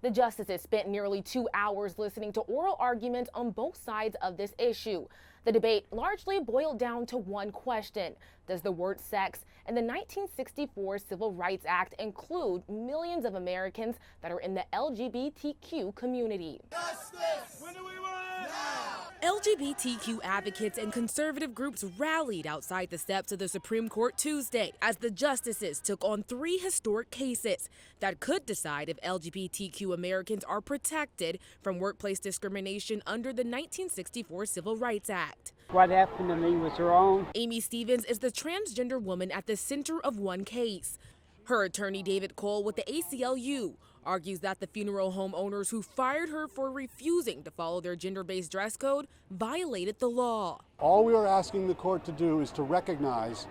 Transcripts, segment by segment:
The justices spent nearly 2 hours listening to oral arguments on both sides of this issue. The debate largely boiled down to one question: does the word sex in the 1964 Civil Rights Act include millions of Americans that are in the LGBTQ community? Justice! When do we win? Now! LGBTQ advocates and conservative groups rallied outside the steps of the Supreme Court Tuesday as the justices took on 3 historic cases that could decide if LGBTQ Americans are protected from workplace discrimination under the 1964 Civil Rights Act. What happened to me was wrong. Amy Stevens is the transgender woman at the center of one case. Her attorney, David Cole, with the ACLU, argues that the funeral home owners who fired her for refusing to follow their gender-based dress code violated the law. All we are asking the court to do is to recognize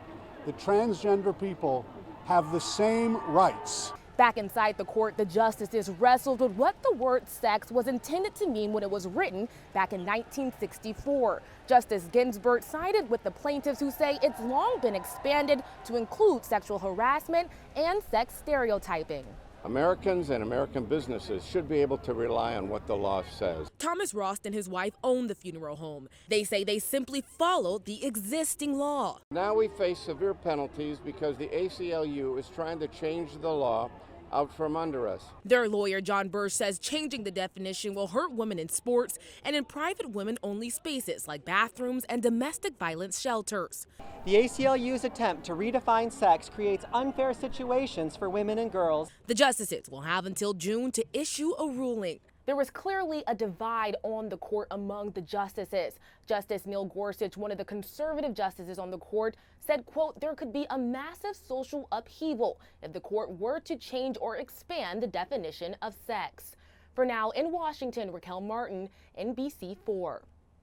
that transgender people have the same rights. Back inside the court, the justices wrestled with what the word sex was intended to mean when it was written back in 1964. Justice Ginsburg sided with the plaintiffs who say it's long been expanded to include sexual harassment and sex stereotyping. Americans and American businesses should be able to rely on what the law says. Thomas Rost and his wife own the funeral home. They say they simply followed the existing law. Now we face severe penalties because the ACLU is trying to change the law out from under us. Their lawyer, John Bursch, says changing the definition will hurt women in sports and in private women-only spaces like bathrooms and domestic violence shelters. The ACLU's attempt to redefine sex creates unfair situations for women and girls. The justices will have until June to issue a ruling. There was clearly a divide on the court among the justices. Justice Neil Gorsuch, one of the conservative justices on the court, said, quote, there could be a massive social upheaval if the court were to change or expand the definition of sex. For now, in Washington, Raquel Martin, NBC4.